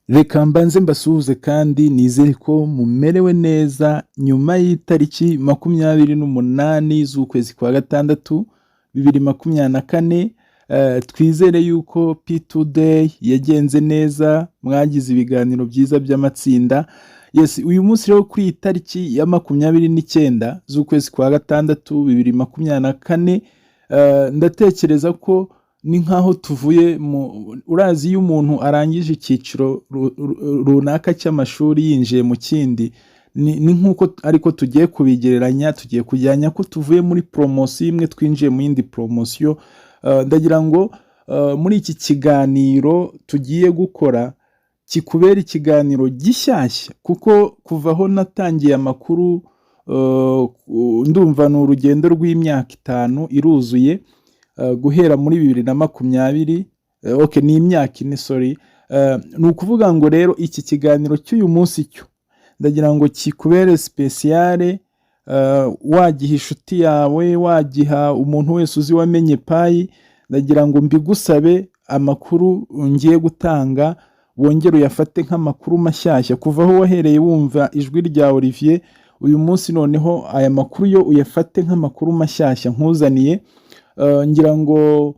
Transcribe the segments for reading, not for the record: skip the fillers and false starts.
Reka mbanze mbasuhuze kandi nizere ko mumerewe neza nyuma y'itariki 28 z'ukwezi kwa gatandatu 2024. Twizere yuko P2 Day yagenze neza, mwagize ibiganiro byiza by'amatsinda. Yes, uyu munsi rero kuri itariki ya 29 z'ukwezi kwa gatandatu 2024, ndatekereza ko ni nkaho tuvuye urazi iyo umuntu arangije icyiciro runaka cy'amashuri yinjiye mu kindi, ni nkuko ariko tugiye kubigereranya, tugiye kujyanya ko tuvuye muri promosiyo imwe twinjiye mu yindi promosiyo. Ndagira ngo muri iki kiganiro tugiye gukora kikubera ikiganiro gishyashya, kuko kuva aho natangiye amakuru ndumva ni urugendo rw'imyaka 5 iruzuye, guhera muri 2020. Ni imyaka 4, sorry. Ni ukuvuga ngo rero iki kiganiro cy'uyu munsi cyo ndagira ngo kikubere speciale, wagiha inshuti yawe, wagiha umuntu wese uzi wamenye payi. Ndagira ngo mbigusabe amakuru ngiye gutanga wongere uyafate nk'amakuru mashyashya, kuva aho wahereye wumva ijwi rya Olivier uyu munsi, noneho aya makuru yo uyafate nk'amakuru mashyashya nkuzaniye. Ngira ngo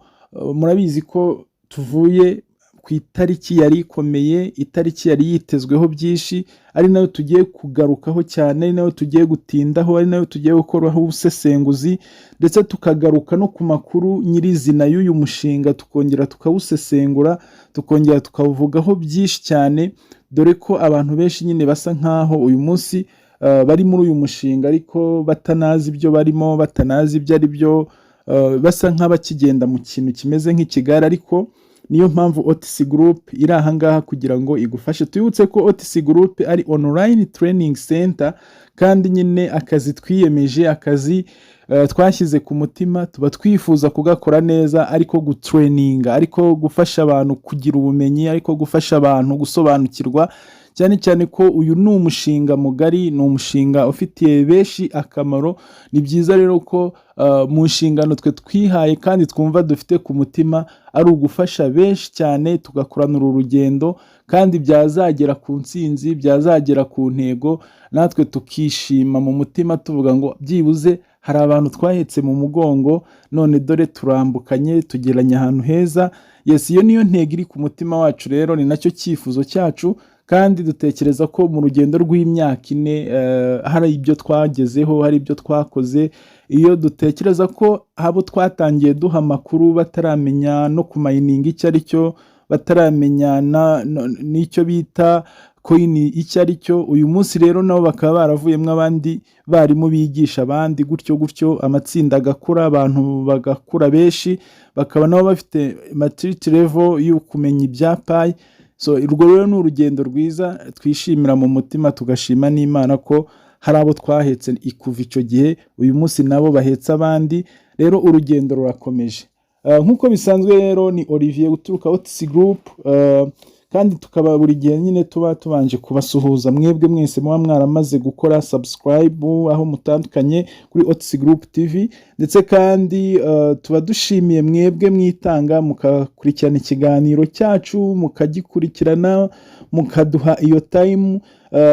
murabizi ko tuvuye ku itariki yari ikomeye, itariki yari yitezweho byinshi, ari nayo tugiye kugarukaho cyane, ari nayo tugiye gutindaho, ari nayo tugiye gukoraho ubusesenguzi, ndetse tukagaruka no ku makuru nyirizina y'uyu mushinga, tukongera tukawusesengura, tukongera tukavugaho byinshi cyane, dore ko abantu benshi nyine basa nkaho uyu munsi bari muri uyu mushinga ariko batanazi ibyo barimo, batanazi ibyo ari byo, basa nk'abakigenda mu kintu kimeze nk'ikigare. Ariko niyo mpamvu OTC Group iri aha ngaha kugira ngo igufashe. Tuyibutse ko OTC Group ari online training center, kandi nyine akazi twiyemeje, akazi twashyize ku mutima, tuba twifuza kugakora neza, ariko gutraininga, ariko gufasha abantu kugira ubumenyi, ariko gufasha abantu gusobanukirwa, cyane cyane ko uyu ni umushinga mugari, ni umushinga ufitiye benshi akamaro. Ni byiza rero ko mu nshingano twe twihaye kandi twumva dufite ku mutima ari ugufasha benshi cyane, tugakorana uru rugendo, kandi byazagera ku ntsinzi, byazagera ku ntego, natwe tukishima mu mutima tuvuga ngo byibuze hari abantu twahetse mu mugongo, none dore turambukanye tugeranye ahantu heza. Yes, iyo niyo ntego iri ku mutima wacu, rero ni nacyo cyifuzo cyacu, kandi dutekereza ko mu rugendo rw'imyaka 4 hari ibyo twagezeho, hari ibyo twakoze. Iyo dutekereza ko abo twatangiye duha amakuru bataramenya no kumayininga icyo ari cyo, bataramenya n'icyo bita coin icyo ari cyo, uyu munsi rero nabo bakaba baravuyemo abandi barimo bigisha abandi, gutyo gutyo amatsinda agakura, abantu bagakura benshi, bakaba nabo bafite maturity level yo kumenya ibya payi. So urwo rero ni urugendo rwiza twishimira mu mutima, tugashima n'Imana ko hari abo twahetse ikuva icyo gihe, uyu munsi nabo bahetse abandi. Rero urugendo rurakomeje. Nk'uko bisanzwe rero ni Olivier uturuka OTC Group, kandi tukaba buri gihe nyine tuba tubanje kubasuhuza mwebwe mwese muba mwaramaze gukora subscribe aho mutandukanye kuri OTC Group TV, ndetse kandi tuba dushimiye mwebwe mwitanga mukakurikirana ikiganiro cyacu, mukagikurikirana, mukaduha iyo time.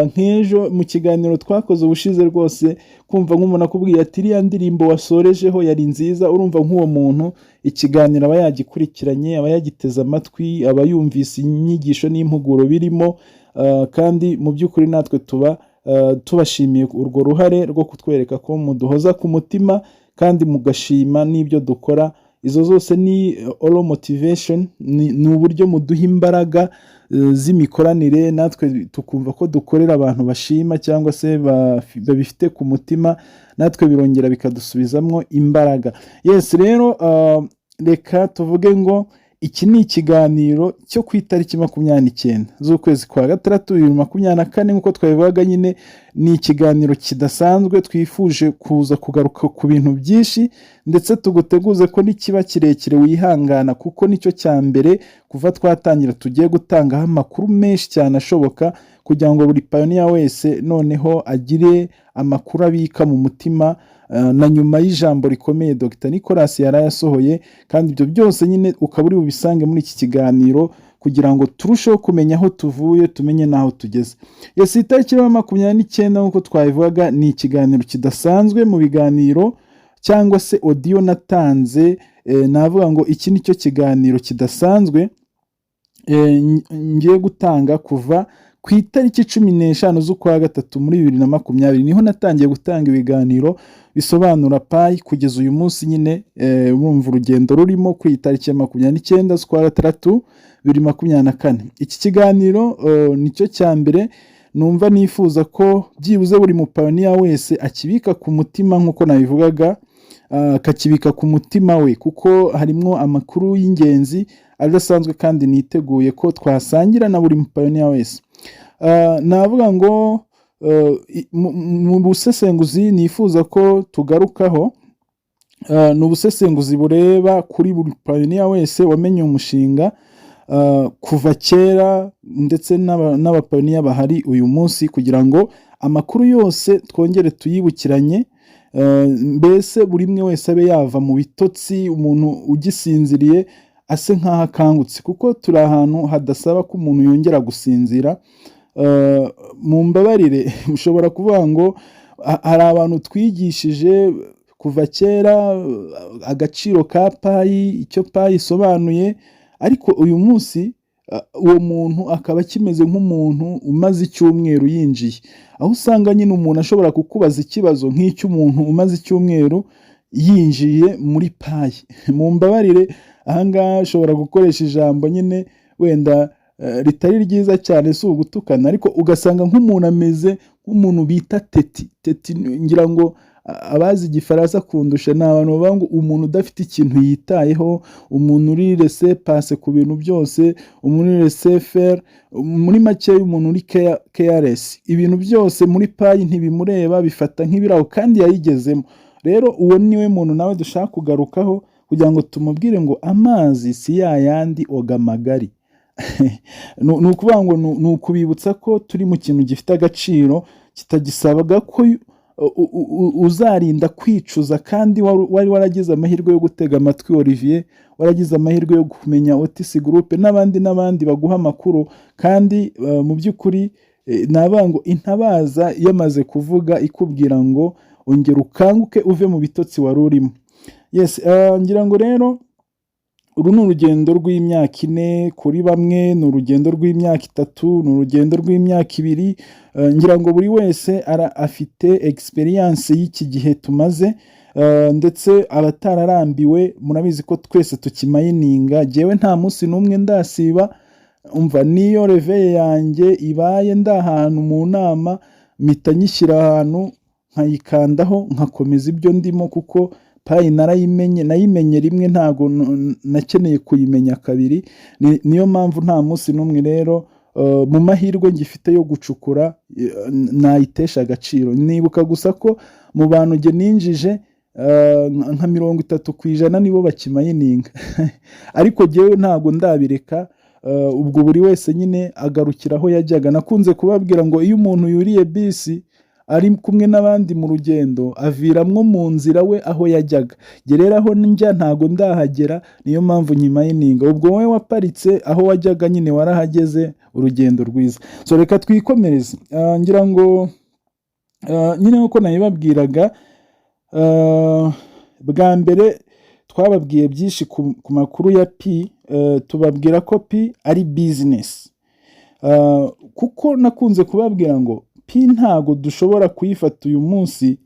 Nk'ejo mu kiganiro twakoze ubushize rwose, kumva nk'umuntu akubwiye ati iriya ndirimbo wasorejeho yari nziza, urumva nk'uwo muntu ikiganiro aba yagikurikiranye, aba yagiteze amatwi, aba yumvise inyigisho n'impuguro birimo, kandi mu by'ukuri natwe tuba tubashimiye urwo ruhare rwo kutwereka ko muduhoza ku mutima, kandi mugashima n'ibyo dukora. Izo zose ni all motivation, ni uburyo muduha imbaraga z'imikoranire, natwe tukumva ko dukorera abantu bashima cyangwa se babifite ku mutima, natwe birongera bikadusubizamo imbaraga. Yes, rero reka tuvuge ngo iki ni ikiganiro cyo ku itariki 29 z'ukwezi kwa gatandatu 2024. nk'uko twabivuga nyine ni ikiganiro kidasanzwe, twifuje kuza kugaruka ku bintu byinshi, ndetse tuguteguze ko nikiba kirekire wihangana, kuko nicyo cya mbere kuva twatangira tugiye gutangaho amakuru menshi cyane ashoboka, kugira ngo buri pioneer wese noneho agire amakuru abika mu mutima, na nyuma y'ijambo rikomeye Dr. Nicolas yarayasohoye, kandi ibyo byose nyine ukaba uri bubisange muri iki kiganiro kugira ngo turusheho kumenya aho tuvuye tumenye n'aho tugeze. Yes, itariki ya 29 nk'uko twabivugaga ni ikiganiro kidasanzwe mu biganiro cyangwa se audio natanze. Navuga ngo iki nicyo kiganiro kidasanzwe ngiye gutanga kuva ku itariki 15 z'ukwa gatatu muri 2020 niho natangiye gutanga ibiganiro bisobanura PAI kugeza uyu munsi nyine urumva urugendo rurimo ku itariki ya 29 z'ukwa gatatu 2024. Iki kiganiro nicyo cya mbere numva nifuza ko byibuze buri mupayoniya wese akibika ku mutima nk'uko nabivugaga, akakibika ku mutima we, kuko harimo amakuru y'ingenzi adasanzwe kandi niteguye ko twasangira na buri mupayoniya wese. Navuga ngo mu busesenguzi nifuza ko tugarukaho ni ubusesenguzi bureba kuri buri payoniya wese wamenye umushinga kuva kera ndetse n'abapayoniya bahari uyu munsi, kugira ngo amakuru yose twongere tuyibukiranye, mbese buri umwe wese abe yava mu bitotsi, umuntu ugisinziriye ase nk'aho akangutse, kuko turi ahantu hadasaba ko umuntu yongera gusinzira. Mu mbabarire mushobora kuvuga ngo hari abantu twigishije kuva kera agaciro ka PAI, icyo PAI isobanuye, ariko uyu munsi uwo muntu akaba akimeze nk'umuntu umaze icyumweru yinjiye, aho usanga nyine umuntu ashobora kukubaza ikibazo nk'icy'umuntu umaze icyumweru yinjiye muri PAI. Mu mbabarire ahangaha ashobora gukoresha ijambo nyine wenda ritari ryiza cyane, si ugutukana, ariko ugasanga nk'umuntu ameze nk'umuntu bita teti. Ngira ngo abazi igifaransa kundusha ni abantu bavuga ngo umuntu udafite ikintu yitayeho, umuntu uri laissez passer ku bintu byose, umuntu uri laissez faire, muri make umuntu uri careless. Ibintu byose muri PAI ntibimureba, bifata nk'ibiraho kandi yayigezemo. Rero uwo niwe muntu nawe dushaka kugarukaho kugira ngo tumubwire ngo amazi si yayandi oga magari. Ni ukuvuga ngo ni ukubibutsa ko turi mu kintu gifite agaciro, kitagisabaga ko uzarinda kwicuza, kandi wari waragize amahirwe yo gutega amatwi Olivier, waragize amahirwe yo kumenya Otis Group n'abandi baguha amakuru, kandi mu by'ukuri navuga ngo intabaza yamaze kuvuga ikubwira ngo ongera ukanguke uve mu bitotsi wari urimo. Yes, ngira ngo rero uru ni urugendo rw'imyaka 4 kuri bamwe, ni urugendo rw'imyaka 3, ni urugendo rw'imyaka 2. Ngira ngo buri wese afite experience y'iki gihe tumaze, ndetse abatararambiwe murabizi ko twese tukimayininga. Jewe nta munsi n'umwe ndasiba, umva niyo reveye yanjye ibaye ndahantu mu nama mpita nyishyira ahantu nkayikandaho nkakomeza ibyo ndimo, kuko PAI nayimenye rimwe, ntago nakeneye kuyimenya kabiri. Niyo mpamvu nta munsi n'umwe rero mu mahirwe ngifite yo gucukura nayitesha agaciro. Nibuka gusa ko mu bantu nge ninjije nka 30% nibo bakimayininga ariko jewe ntago ndabireka. Ubwo buri wese nyine agarukira aho yajyaga. Nakunze kubabwira ngo iyo umuntu yuriye bisi ari kumwe n'abandi mu rugendo aviramwo mu nzira we aho yajyaga, gerera aho njya ntago ndahagera, niyo mpamvu nyimayininga. Ubwo wowe waparitse aho wajyaga nyine warahageze, urugendo rwiza. So reka twikomereze. Ngira ngo nyine uko nayibabwiraga, bwa mbere twababwiye byinshi ku makuru ya P. Tubabwira ko P ari business, kuko nakunze kubabwira ngo P ntago dushobora kuyifata uyu munsi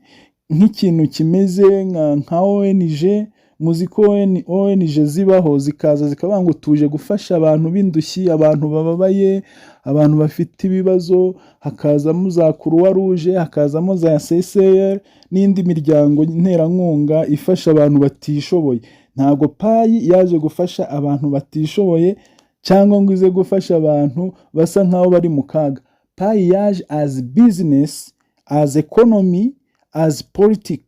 nk'ikintu kimeze nka ONG. Muzi ko ONG zibaho zikaza zikavuga ngo tuje gufasha abantu b'indushyi, abantu bababaye, abantu bafite ibibazo, hakazamo za Croix Rouge, hakazamo za CCR n'indi miryango nterankunga ifasha abantu batishoboye. Ntago PAI yaje gufasha abantu batishoboye cyangwa ngo ize gufasha abantu basa nkaho bari mu kaga. PAI yaje as business, as economy, as politics.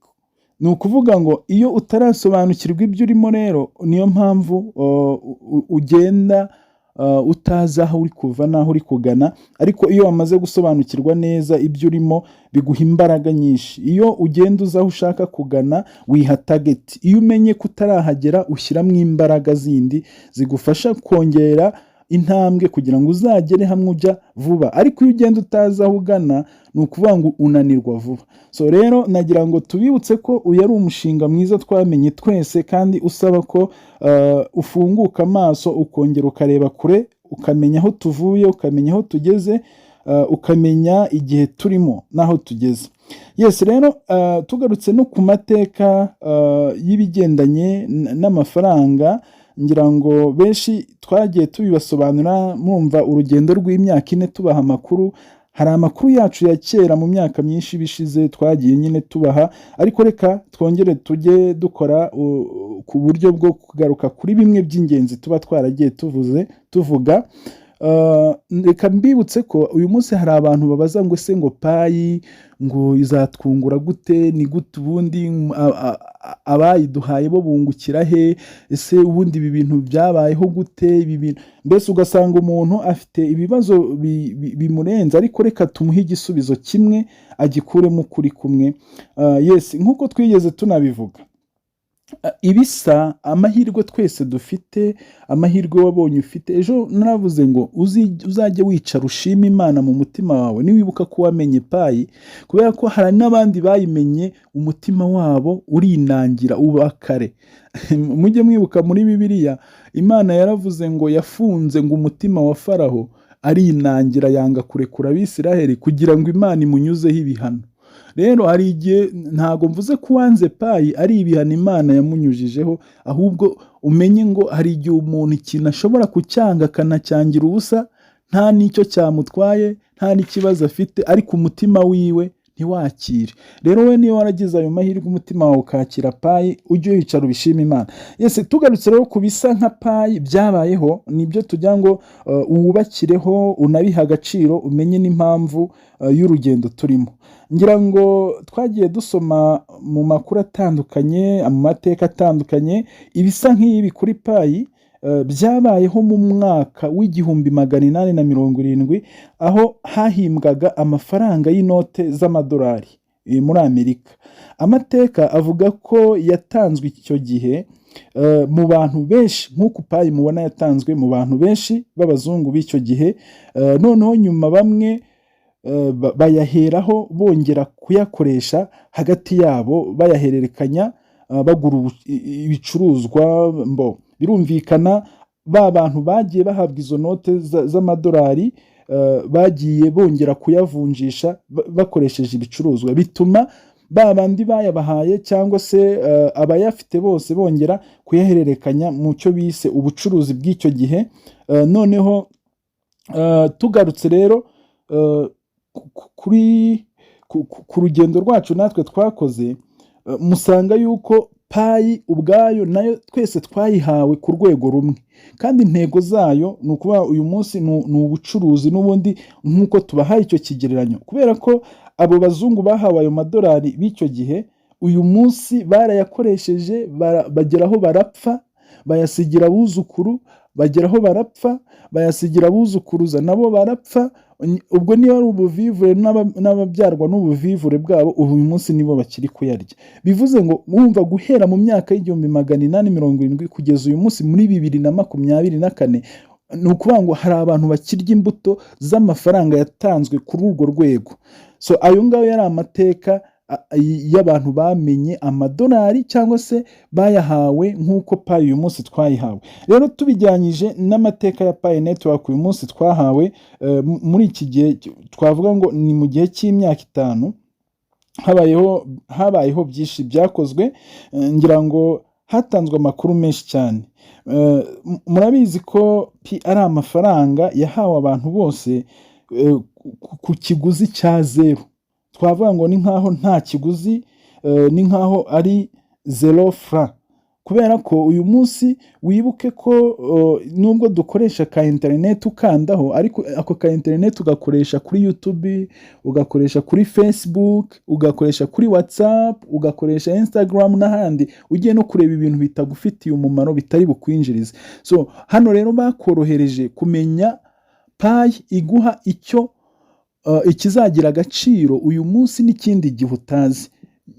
Ni ukuvuga ngo iyo utarasobanukirwa ibyo urimo rero, niyo mpamvu ugenda utazi aho uri kuva n'aho uri kugana, ariko iyo wamaze gusobanukirwa neza ibyo urimo biguha imbaraga nyinshi. Iyo ugenda uzi aho ushaka kugana wiha target, iyo umenye ko utarahagera ushyiramo imbaraga zindi zigufasha kongera intambwe kugira ngo uzagere hamwe ujya vuba, ariko iyo ugenda utazi aho ugana ni ukuvuga ngo unanirwa vuba. So rero nagira ngo tubibutse ko uyu ari umushinga mwiza twamenye twese, kandi usaba ko ufunguka amaso ukongera ukareba kure, ukamenya aho tuvuye, ukamenya aho tugeze, ukamenya igihe turimo n'aho tugeze. Yes, rero tugarutse no ku mateka y'ibigendanye n'amafaranga, ngira ngo benshi twagiye tubibasobanura, mwumva urugendo rw'imyaka 4 tubaha amakuru. Hari amakuru yacu ya kera mu myaka myinshi bishize twagiye nyine tubaha, ariko reka twongere tujye dukora ku buryo bwo kugaruka kuri bimwe by'ingenzi tuba twaragiye tuvuga. Reka mbibutse ko uyu munsi hari abantu babaza ngo ese ngo payi ngo izatwungura gute, ni gute ubundi abayiduhaye bo bungukira he, ese ubundi ibi bintu byabayeho gute, ibi bintu mbese ugasanga umuntu afite ibibazo bimurenze, ariko reka tumuhe igisubizo kimwe agikuremo ukuri kumwe. Yes, nk'uko twigeze tunabivuga, ibisa amahirwe twese dufite, amahirwe wabonye ufite. Ejo naravuze ngo uzajye wicara ushima Imana mu mutima wawe niwibuka ko wamenye payi, kubera ko hari n'abandi bayimenye umutima wabo urinangira ubakare. Mujye mwibuka muri Bibiliya Imana yaravuze ngo yafunze ngo umutima wa Faraho arinangira, yanga kurekura Abisiraheli kugira ngo Imana imunyuzeho ibihano. Rero hari igihe ntago mvuze ko wanze payi ari ibihano Imana yamunyujijeho, ahubwo umenye ngo hari igihe umuntu ikintu ashobora kucyanga akanacyangira ubusa, nta n'icyo cyamutwaye, nta n'ikibazo afite, ariko umutima wiwe ntiwakire. Rero we niyo waragize ayo mahirwe umutima wawe ukakira payi, ujye wicara ubishima Imana. Yes, tugarutse rero ku bisa nka payi byabayeho, nibyo tujya ngo uwubakireho, unabiha agaciro, umenye n'impamvu y'urugendo turimo. Ngira ngo twagiye dusoma mu makuru atandukanye, mu mateka atandukanye, ibisa nk'ibi kuri payi byabayeho mu mwaka w'1870, aho hahimbwaga amafaranga y'inote z'amadolari muri Amerika. Amateka avuga ko yatanzwe icyo gihe mu bantu benshi, nk'uko payi mubona yatanzwe mu bantu benshi b'abazungu b'icyo gihe. Noneho nyuma bamwe bayaheraho bongera kuyakoresha hagati yabo, bayahererekanya bagura ibicuruzwa. Birumvikana ba bantu bagiye bahabwa izo note z'amadolari bagiye bongera kuyavunjisha bakoresheje ibicuruzwa, bituma ba bandi bayabahaye cyangwa se abayafite bose bongera kuyahererekanya mu cyo bise ubucuruzi bw'icyo gihe. Noneho tugarutse rero ku rugendo rwacu natwe twakoze, musanga yuko payi ubwayo nayo twese twayihawe ku rwego rumwe, kandi intego zayo ni ukuba uyu munsi ni ubucuruzi n'ubundi, nk'uko tubahaye icyo kigereranyo, kubera ko abo bazungu bahawe ayo madolari b'icyo gihe, uyu munsi barayakoresheje bageraho barapfa, bayasigira abuzukuru, bageraho barapfa, bayasigira abuzukuruza nabo barapfa. Ubwo niba ari ubuvivure n'ababyarwa n'ubuvivure bwabo, uyu munsi nibo bakiri kuyarya. Bivuze ngo wumva guhera mu myaka y'1870 kugeza uyu munsi muri 2024, ni ukuvuga ngo hari abantu bakirya imbuto z'amafaranga yatanzwe kuri urwo rwego. So ayo ngayo yari amateka y'abantu bamenye amadolari cyangwa se bayahawe nk'uko payi uyu munsi twayihawe. Rero tubijyanyije n'amateka ya payi network uyu munsi twahawe, muri iki gihe twavuga ngo ni mu gihe cy'imyaka 5 habayeho byinshi byakozwe. Ngira ngo hatanzwe amakuru menshi cyane. Murabizi ko ari amafaranga yahawe abantu bose ku kiguzi cya zero. Twavuga ngo ni nkaho nta kiguzi, ni nkaho ari 0 francs, kubera ko uyu munsi wibuke ko nubwo dukoresha ka internet ukandaho, ariko ako ka internet ugakoresha kuri YouTube, ugakoresha kuri Facebook, ugakoresha kuri WhatsApp, ugakoresha Instagram n'ahandi, ugiye no kureba ibintu bitagufitiye umumaro, bitari bukwinjirize. So hano rero bakorohereje kumenya payi iguha icyo ikizagira agaciro uyu munsi n'ikindi gihe utazi.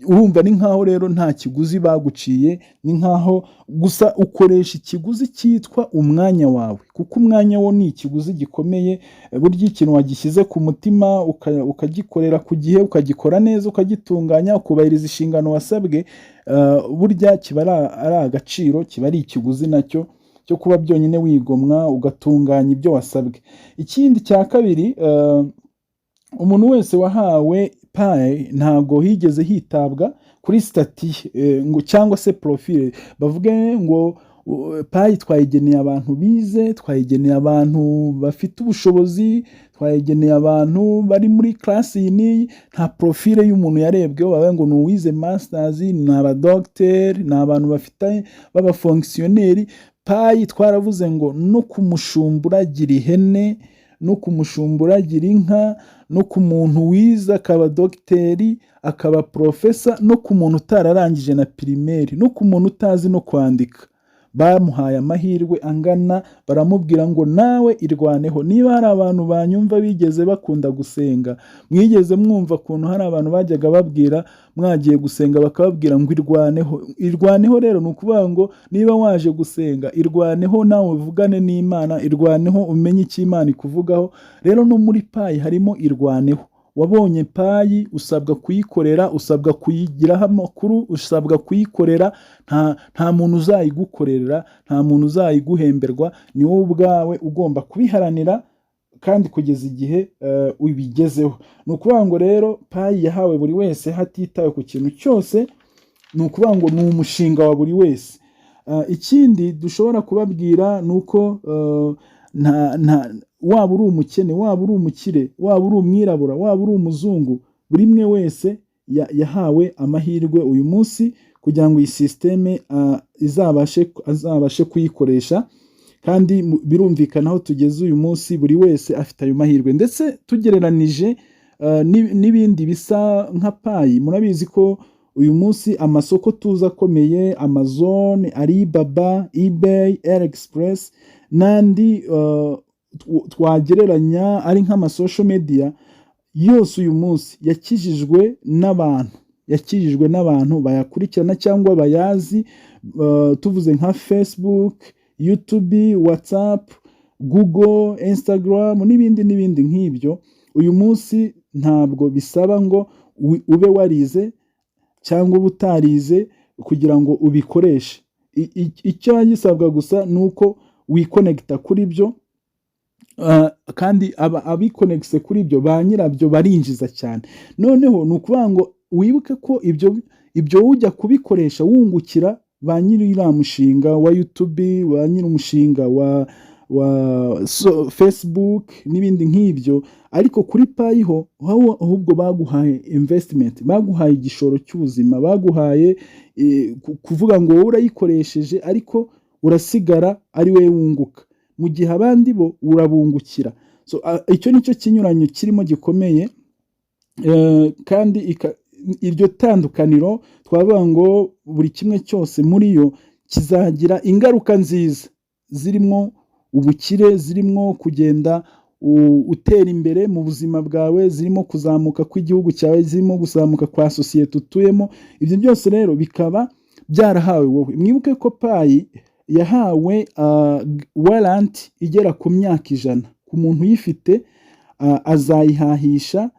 urumva ni nkaho rero nta kiguzi baguciye, ni nkaho gusa ukoresha ikiguzi cyitwa umwanya wawe, kuko umwanya wo ni ikiguzi gikomeye. Burya ikintu wagishyize ku mutima ukagikorera ku gihe, ukagikora neza, ukagitunganya, ukubahiriza inshingano wasabwe, burya kiba ari agaciro, kiba ari ikiguzi nacyo cyo kuba byonyine wigomwa ugatunganya ibyo wasabwe. Ikindi cya kabiri, umuntu wese wahawe payi ntago higeze hitabwa kuri stati ngo cyangwa se profile, bavuge ngo payi twayigeneye abantu bize, twayigeneye abantu bafite ubushobozi, twayigeneye abantu bari muri class iyi. Nta profile y'umuntu yarebweho, bavuga ngo ni uwize masters, ni abadogiteri, ni abantu bafite b'abafonkisiyoneri. Payi twaravuze ngo no kumushumburagira ihene, no kumushumburagira inka, no ku muntu wize akaba dogiteri, akaba profesa, no ku muntu utararangije na pirimeri, no ku muntu utazi no kwandika. Bamuhaye amahirwe angana, baramubwira ngo nawe irwaneho. Niba hari abantu banyumva bigeze bakunda gusenga, mwigeze mwumva ukuntu hari abantu bajyaga babwira mwagiye gusenga bakababwira ngo irwaneho. Irwaneho rero ni ukuvuga ngo niba waje gusenga, irwaneho nawe uvugane n'Imana, irwaneho umenye icyo Imana ikuvugaho. Rero no muri payi harimo irwaneho. Wabonye payi usabwa kuyikorera, usabwa kuyigiraho amakuru, usabwa kuyikorera. Nta muntu uzayigukorera, nta muntu uzayiguhemberwa, ni wowe ubwawe ugomba kubiharanira kandi kugeza igihe ubigezeho. Ni ukuvuga ngo rero payi yahawe buri wese hatitawe ku kintu cyose, ni ukuvuga ngo ni umushinga wa buri wese. Ikindi dushobora kubabwira ni uko waba uri umukene, waba uri umukire, waba uri umwirabura, waba uri umuzungu, buri umwe wese yahawe amahirwe uyu munsi kugira ngo iyi sisiteme azabashe kuyikoresha. Kandi birumvikana aho tugeze uyu munsi buri wese afite ayo mahirwe. Ndetse tugereranije n'ibindi bisa nka payi, murabizi ko uyu munsi amasoko tuzi akomeye, Amazon, Alibaba, eBay, AliExpress n'andi twagereranya ari nk'amasocial media, yose uyu munsi yakijijwe n'abantu bayakurikirana cyangwa bayazi. Tuvuze nka Facebook, YouTube, WhatsApp, Google, Instagram n'ibindi nk'ibyo. Uyu munsi ntabwo bisaba ngo ube warize cyangwa ube utarize kugira ngo ubikoreshe. Icyo gisabwa gusa ni uko wikonekita kuri byo, kandi abikonekise kuri ibyo ba nyirabyo barinjiza cyane. Noneho ni ukuvuga ngo wibuke ko ibyo ujya kubikoresha wungukira ba nyiri uriya mushinga wa YouTube, ba nyiri umushinga wa Facebook n'ibindi nk'ibyo. Ariko kuri payi ho ahubwo baguhaye investment, baguhaye igishoro cy'ubuzima, baguhaye kuvuga ngo wowe urayikoresheje ariko urasigara ari we wunguka, mu gihe abandi bo urabungukira. Icyo nicyo kinyuranyo kirimo gikomeye. Kandi iryo tandukaniro twavuga ngo buri kimwe cyose muri yo kizagira ingaruka nziza, zirimo ubukire, zirimo kugenda utera imbere mu buzima bwawe, zirimo kuzamuka kw'igihugu cyawe, zirimo kuzamuka kwa sosiyete utuyemo. Ibyo byose rero bikaba byarahawe wowe. Mwibuke ko payi yahawe waranti igera ku myaka 100. Ku muntu uyifite azayihahisha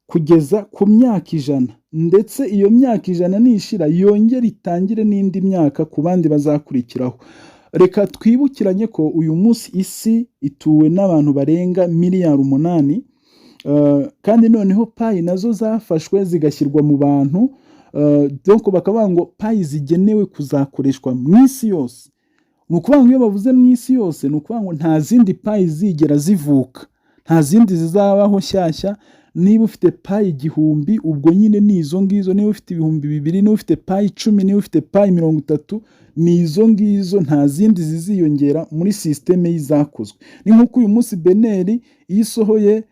kugeza ku myaka 100, ndetse iyo myaka 100 nishira yongera itangire n'indi myaka ku bandi bazakurikiraho. Reka twibukiranye ko uyu munsi isi ituwe n'abantu barenga miliyari 8, kandi noneho payi nazo zafashwe zigashyirwa mu bantu, donc bakavuga ngo payi zigenewe kuzakoreshwa mu isi yose. Ni ukuvuga ngo iyo bavuze mu isi yose, ni ukuvuga ngo nta zindi payi zigera zivuka, nta zindi zizabaho shyashya. Niba ufite payi 1000, ubwo nyine ni izo ngizo. Niba ufite 2000, niba ufite payi 10, niba ufite payi 30, ni izo ngizo, nta zindi ziziyongera muri sisiteme y'izakozwe. Ni nk'uko uyu munsi beneri iyo isohoye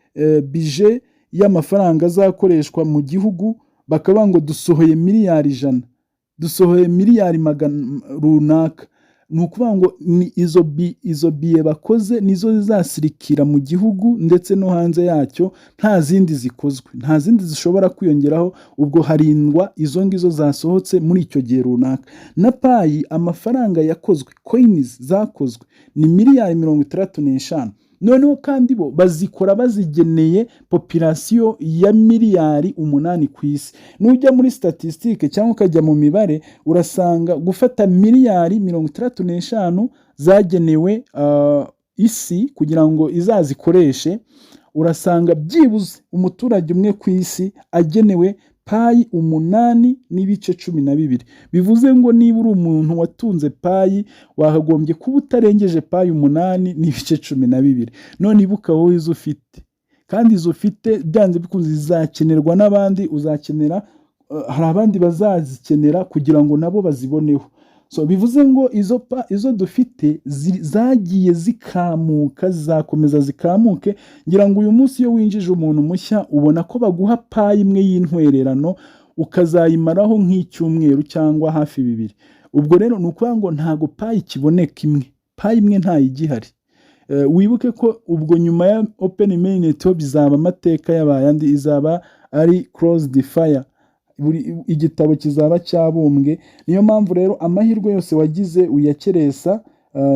bije y'amafaranga azakoreshwa mu gihugu, bakavuga ngo dusohoye miliyari 100, dusohoye miliyari 100 runaka. ni ukuvuga ngo ni izo biye bakoze nizo zizasirikira mu gihugu ndetse no hanze yacyo, nta zindi zikozwe, nta zindi zishobora kwiyongeraho, ubwo harindwa izo ngizo zasohotse muri icyo gihe runaka. Na payi amafaranga yakozwe, coins zakozwe ni miliyari 65, noneho kandi bo bazikora bazigeneye population ya miliyari 8 ku isi. Nujya muri statistique cyangwa ukajya mu mibare, urasanga gufata miliyari 65 zagenewe isi kugira ngo izazikoreshe, urasanga byibuze umuturage umwe ku isi agenewe payi 8.12. bivuze ngo niba uri umuntu watunze payi, wakagombye kuba utarengeje payi 8.12. none ibuka wowe izo ufite, kandi izo ufite byanze bikunze zizakenerwa n'abandi, uzakenera hari abandi bazazikenera kugira ngo nabo baziboneho. So bivuze ngo izo dufite zagiye zikamuka, zizakomeza zikamuke. Ngira ngo uyu munsi iyo winjije umuntu mushya ubona ko baguha payi imwe y'intwererano ukazayimaraho nk'icyumweru cyangwa hafi 2. ubwo rero ni ukuvuga ngo ntago payi kiboneka imwe, payi imwe ntayigihari. Wibuke ko ubwo nyuma ya open mainnet bizaba amateka y'abayandi, izaba ari closed fire, igitabo kizaba cyabumbwe. Niyo mpamvu rero amahirwe yose wagize uyakeresa.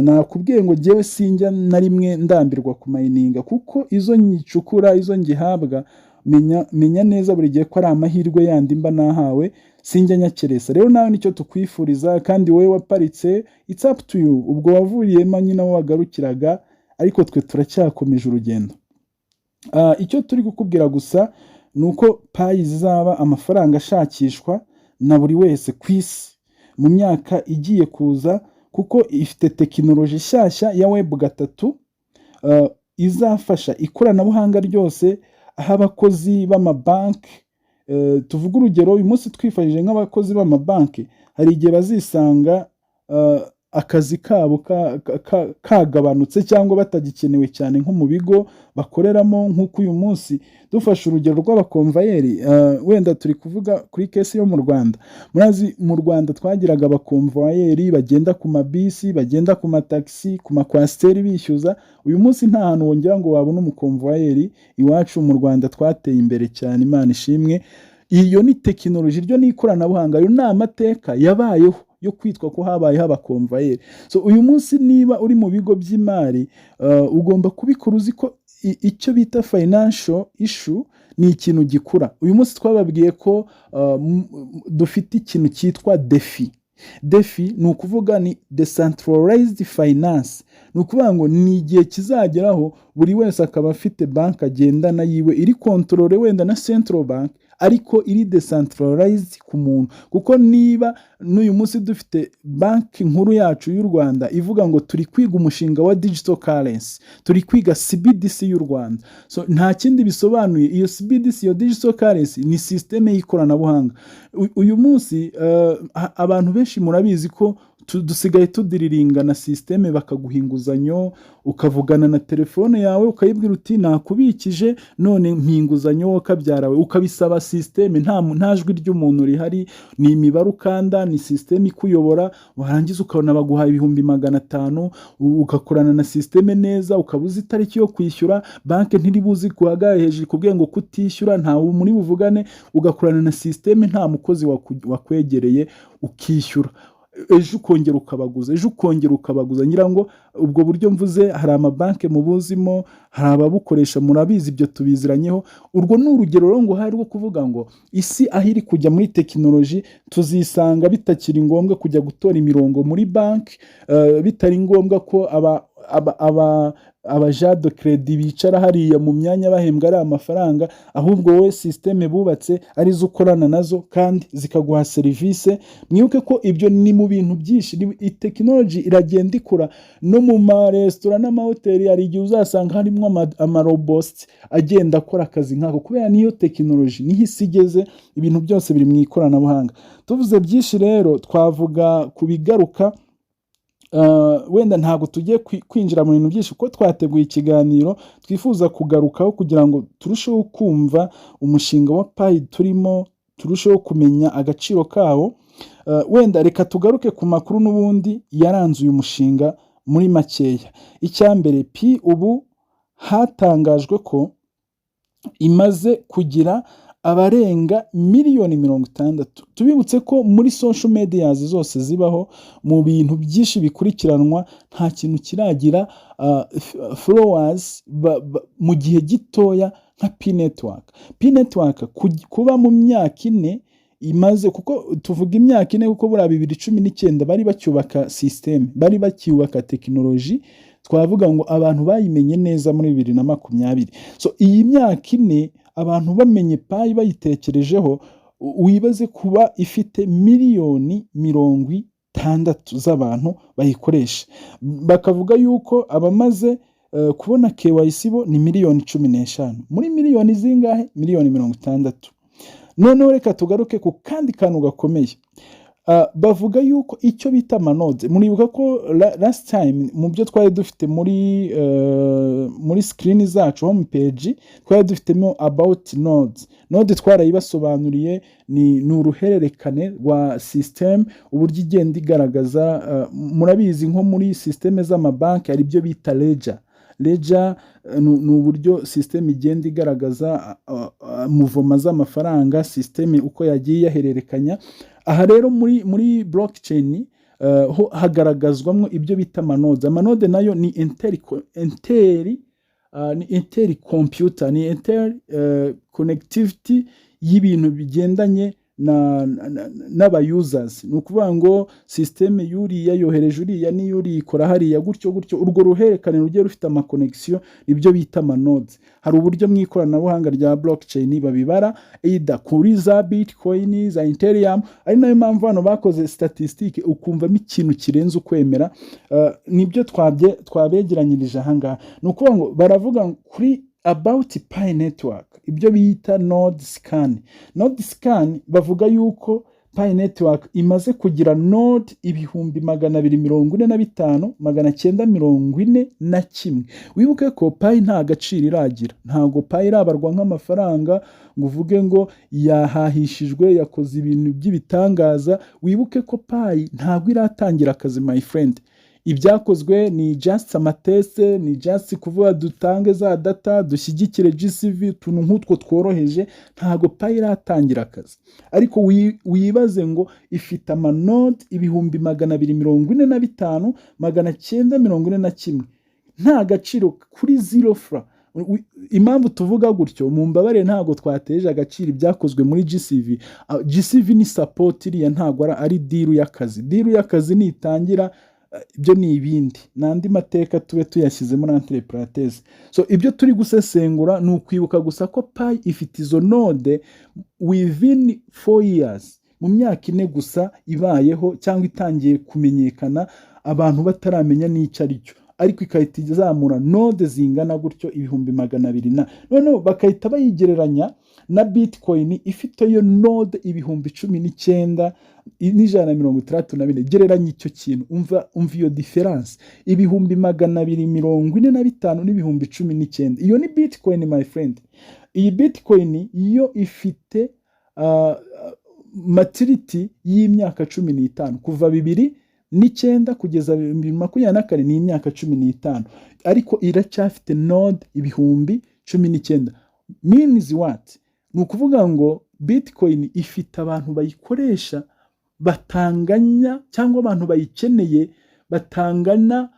Nakubwiye ngo jyewe sinjya na rimwe ndambirwa ku mayininga, kuko izo nyicukura, izo ngihabwa, menya neza buri gihe ko ari amahirwe yandi mba nahawe, sinjya nyakeresa. Rero nawe nicyo tukwifuriza, kandi wowe waparitse, it's up to you. ubwo wavuyemo nyine aho wagarukiraga, ariko twe turacyakomeje urugendo. Icyo turi kukubwira gusa nuko payi zizaba amafaranga ashakishwa na buri wese ku isi mu myaka igiye kuza, kuko ifite tekinoloji nshyashya ya Web3 izafasha ikoranabuhanga ryose, aho abakozi b'amabanki, tuvuga urugero uyu munsi twifashije nk'abakozi b'amabanki, hari igihe bazisanga akazi kabo kagabanutse cyangwa batagikenewe cyane nko mu bigo bakoreramo. nk'uko uyu munsi dufashe urugero rw'abakomvayeri, wenda turi kuvuga kuri kesi yo mu Rwanda. murazi mu Rwanda twagiraga abakomvayeri bagenda ku mabisi, bagenda ku mataxi, ku makwasiteri bishyuza. uyu munsi nta hantu wongera ngo wabona umukomvayeri. iwacu mu Rwanda twateye imbere cyane, Imana ishimwe. Iyo ni tekinoloji, ryo ni ikoranabuhanga, ayo ni amateka yabayeho yo kwitwa ko habayeho abakomvayeri. So uyu munsi niba uri mu bigo by'imari, ugomba kubikora uzi ko icyo bita financial issue ni ikintu gikura. uyu munsi twababwiye ko dufite ikintu cyitwa DeFi ni ukuvuga ni decentralized finance. ni ukuvuga ngo ni igihe kizageraho buri wese akaba afite banki agendana yiwe, iri controle wenda na central bank, ariko iri decentralized ku muntu. kuko niba n'uyu munsi dufite banki nkuru yacu y'u Rwanda ivuga ngo turi kwiga umushinga wa digital currency, turi kwiga CBDC y'u Rwanda, so nta kindi bisobanuye. iyo CBDC, iyo digital currency, ni systeme y'ikoranabuhanga. uyu munsi abantu benshi murabizi ko dusigaye tudiriringa na systeme, bakaguha inguzanyo, ukavugana na telefone yawe ukayibwira uti nakubikije none mpinguzanyo, ukabyarawe ukabisaba systeme, nta jwi ry'umuntu rihari, ni imibare ukanda, ni systeme ikuyobora. warangiza ukabona baguha 500, ugakorana na systeme neza, ukabuza itariki yo kwishyura, banki ntiribuzi guhagarara hejuru kubwira ngo kutishyura, ntawe muri buvugane, ugakorana na systeme, nta mukozi wakwegereye, ukishyura. ejo ukongera ukabaguza, ngira ngo ubwo buryo mvuze hari amabanki mubuzimo, hari ababukoresha, murabizi, ibyo tubiziranyeho. urwo ni urugero rero ngo hari rwo kuvuga ngo isi aho iri kujya muri tekinoloji, tuzisanga bitakiri ngombwa kujya gutora imirongo muri banki, bitari ngombwa ko abajado kredi bicara hariya mu myanya bahembwa ari amafaranga, ahubwo wowe systeme bubatse arizo ukorana nazo kandi zikaguha serivisi. mwibuke ko ibyo ni mu bintu byinshi, technology iragenda ikura. no mu maresitora n'amahoteli hari igihe uzasanga harimo amarobots agenda akora akazi nkako, kubera niyo technology niho isi igeze, ibintu byose biri mu ikoranabuhanga. tuvuze byinshi rero, twavuga kubigaruka. wenda ntabwo tugiye kwinjira mu bintu byinshi, kuko twateguye ikiganiro twifuza kugarukaho kugira ngo turusheho kumva umushinga wa payi turimo, turusheho kumenya agaciro kawo. Wenda reka tugaruke ku makuru n'ubundi yaranze uyu mushinga muri makeya. Icyambere, Pi ubu hatangajwe ko imaze kugira abarenga miliyoni 60. Tubibutse ko muri social medias zose zibaho, mu bintu byinshi bikurikiranwa, nta kintu kiragira followers mu gihe gitoya nka Pi Network. Pi Network kuba mu myaka 4 imaze, kuko tuvuga imyaka 4 kuko buri 2019 bari bacyubaka system, bari bacyubaka technology, twavuga ngo abantu bayimenye neza muri 2020. So iyi myaka 4 abantu bamenye Pi bayitekerejeho, wibaze kuba ifite miliyoni 60 z'abantu bayikoresha. Bakavuga yuko abamaze kubona KYC bo ni miliyoni 15 muri miliyoni zingahe, miliyoni 60. Noneho reka tugaruke ku kandi kantu gakomeye. Bavuga yuko icyo bita amanode, muribuka ko last time mu byo twari dufite muri screen zacu home page twari dufitemo about nodes. Node twarayibasobanuriye, ni uruhererekane rwa system, uburyo igenda igaragaza. Murabizi nko muri systeme z'amabanki hari ibyo bita ledger ni uburyo system igenda igaragaza muvoma z'amafaranga, system uko yagiye yahererekanya. Aha rero muri blockchain hagaragazwamo ibyo bita amanodes. Amanode nayo ni intercomputer, ni connectivity y'ibintu bigendanye n'aba users. Ni ukuvuga ngo system yuriya yohereje uriya n'iyuri ikora hariya gutyo. Urwo ruhererekane rugiye rufite ama connection, ibyo bita amanodes. Hari uburyo mu ikoranabuhanga rya blockchain babibara either kuri za Bitcoin, za Ethereum. Ari nayo mpamvu hano bakoze statistique ukumvamo ikintu kirenze ukwemera. Nibyo twabegeranyirije aha ngaha. Ni ukuvuga ngo baravuga kuri about Pi Network, ibyo bita node scan. Node scan bavuga yuko Pi Network imaze kugira node 245,941. Wibuke ko Pi nta gaciro iragira, ntago Pi irabarwa nk'amafaranga ngo uvuge ngo yahahishijwe yakoze ibintu by'ibitangaza. Wibuke ko Pi ntago iratangira akazi my friend. Ibyakozwe ni just amateste, ni just kuvuga dutange za data, dushyigikire GCV, tuntu nk'utwo tworoheje. Ntago Pi iratangira akazi, ariko wibaze ngo ifite amanode 245,941 nta gaciro kuri zero fra. Impamvu tuvuga gutyo, mu mbabare ntago twateje agaciro ibyakozwe muri GCV. GCV ni support, iriya ntago ari deal y'akazi. Deal y'akazi nitangira ibyo ni ibindi, nandi mateka tube tuyashyize muri entre parenthèses. So ibyo turi gusesengura ni ukwibuka gusa ko Pi ifite izo node within 4 years, mu myaka 4 gusa ibayeho cyangwa itangiye kumenyekana, abantu bataramenya n'icyo ari cyo, ariko ikahita izamura node zingana gutyo 200,000. Noneho bakahita bayigereranya na Bitcoin ifite yo node 19,164. Gereranya icyo kintu, umva iyo difference, 245,045 n'19,019. Iyo ni Bitcoin my friend. Iyi Bitcoin yo ifite maturity y'imyaka 15, kuva 2009 kugeza 2024 ni imyaka 15, ariko iracyafite node 19,000. Means what? Ni ukuvuga ngo Bitcoin ifite abantu bayikoresha batanganya, cyangwa abantu bayikeneye batangana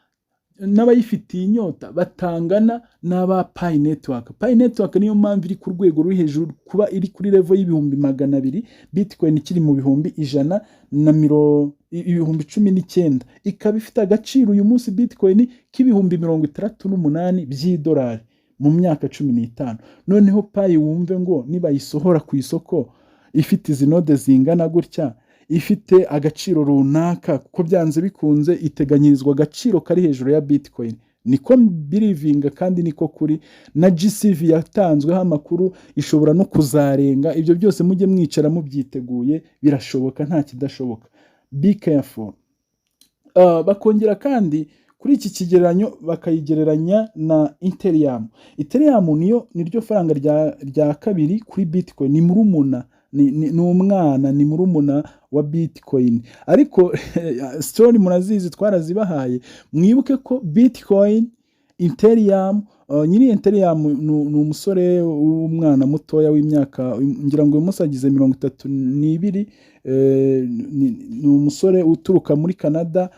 n'abayifitiye inyota, batangana n'aba Pi Network. Pi Network niyo mpamvu iri ku rwego ruri hejuru, kuba iri kuri level y'200,000, Bitcoin ikiri mu 119,000, ikaba ifite agaciro uyu munsi Bitcoin k'68,000 by'idolari mu myaka 15. Noneho Pi wumve ngo nibayisohora ku isoko ifite izi node zingana gutya, ifite agaciro runaka, kuko byanze bikunze iteganyirizwa agaciro kari hejuru ya Bitcoin. Niko believing kandi niko kuri, na GCV yatanzweho amakuru ishobora no kuzarenga. Ibyo byose mujye mwicara mubyiteguye, birashoboka, nta kidashoboka. Be careful. Bakongera kandi kuri iki kigereranyo bakayigereranya na Ethereum. Ethereum niryo faranga rya kabiri kuri Bitcoin, ni murumuna ni umwana, ni murumuna wa Bitcoin. Ariko story murazizi twarazibahaye, mwibuke ko Bitcoin, Ethereum, nyiri Ethereum ni umusore w'umwana mutoya w'imyaka, ngira ngo uyu munsi agize 32, ni umusore uturuka muri Canada.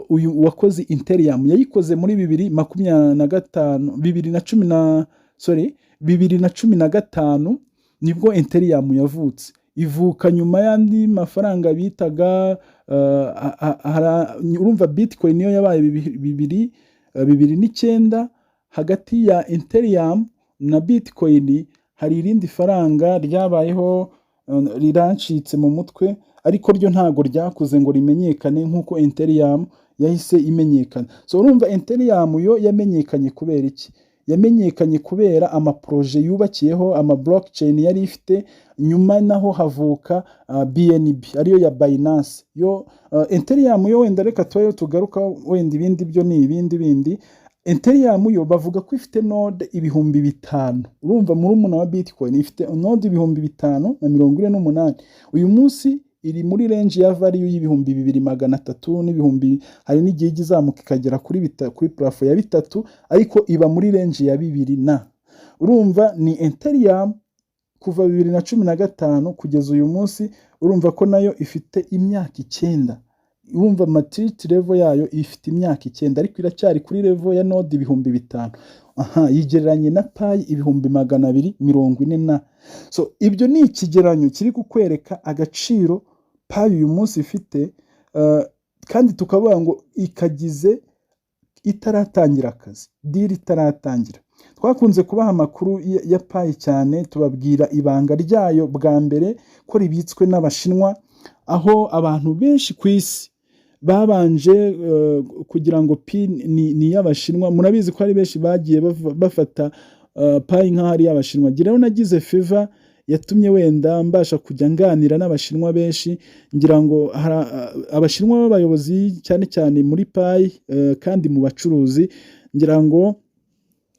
Uyu wakoze Ethereum yayikoze muri 2015 nibwo Ethereum yavutse. Ivuka nyuma y'andi mafaranga bitaga urumva Bitcoin niyo yabaye 2009. Hagati ya Ethereum na Bitcoin hari irindi faranga ryabayeho rirancitse mu mutwe, ariko ryo ntago ryakuze ngo rimenyekane nk'uko Ethereum yahise imenyekana. So urumva Ethereum yo yamenyekanye kubera iki? Yamenyekanye kubera amaproje yubakiyeho, ama blockchain yari ifite. Nyuma naho havuka BNB ariyo ya Binance. Yo Ethereum yo wenda reka tugaruka, wenda ibindi byo ni ibindi. Ethereum yo bavuga ko ifite node 5,000. Urumva murumuna wa Bitcoin ifite node 5,548. Uyu munsi iri muri range ya value y'ibihumbi 2,300 n'ibihumbi, hari n'igihe izamuka ikagera kuri plafond ya 3, ariko iba muri range ya 2 na. Urumva ni Ethereum kuva 2015 kugeza uyu munsi, urumva ko nayo ifite imyaka 9. Urumva maturity level yayo ifite imyaka 9, ariko iracyari kuri level ya node 5,000. Yigereranye na Pi 240 na. So ibyo ni ikigeranyo kiri kukwereka agaciro Pi uyu munsi ifite, kandi tukavuga ngo ikagize itaratangira akazi, deal itaratangira. Twakunze kubaha amakuru ya Pi cyane, tubabwira ibanga ryayo bwa mbere ko ribitswe n'Abashinwa, aho abantu benshi ku isi babanje kugira ngo Pi ni y'Abashinwa. Murabizi ko hari benshi bagiye bafata Pi nk'aho ari y'Abashinwa. Rero nagize favor yatumye wenda mbasha kujya nganira n'Abashinwa benshi, ngira ngo Abashinwa b'abayobozi cyane cyane muri Pi, kandi mu bacuruzi. Ngira ngo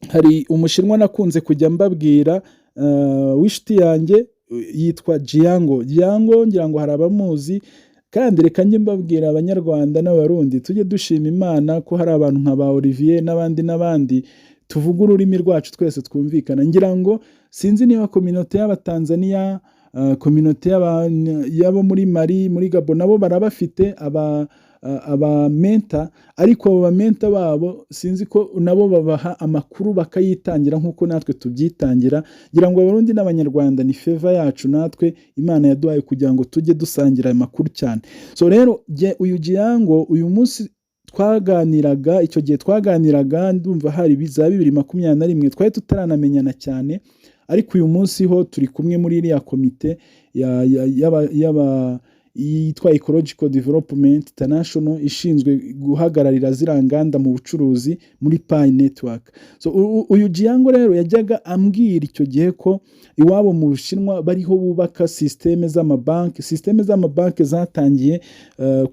hari Umushinwa nakunze kujya mbabwira w'inshuti yanjye yitwa Jiango. Ngira ngo hari abamuzi, kandi reka njye mbabwira Abanyarwanda n'Abarundi tujye dushima Imana ko hari abantu nka ba Olivier n'abandi tuvuga ururimi rwacu twese twumvikana. Ngira ngo sinzi niba community y'Abatanzania, community y'abo muri Mali, muri Gabon nabo barabafite aba mentor, ariko aba mentor babo sinzi ko nabo babaha amakuru bakayitangira nk'uko natwe tubyitangira. Ngira ngo Abarundi n'Abanyarwanda ni favor yacu natwe Imana yaduhaye kugira ngo tujye dusangira amakuru cyane. So rero uyu Jiango uyu munsi twaganiraga, icyo gihe twaganiraga ndumva hari biza 2021, twari tutaranamenyana cyane, ariko uyu munsi ho turi kumwe muri iriya komite yitwa Ecological Development International, ishinzwe guhagararira ziranganda mu bucuruzi muri Pi Network. So uyu Jiango rero yajyaga ambwira icyo gihe ko iwabo mu Bushinwa bariho bubaka systeme z'amabanki zatangiye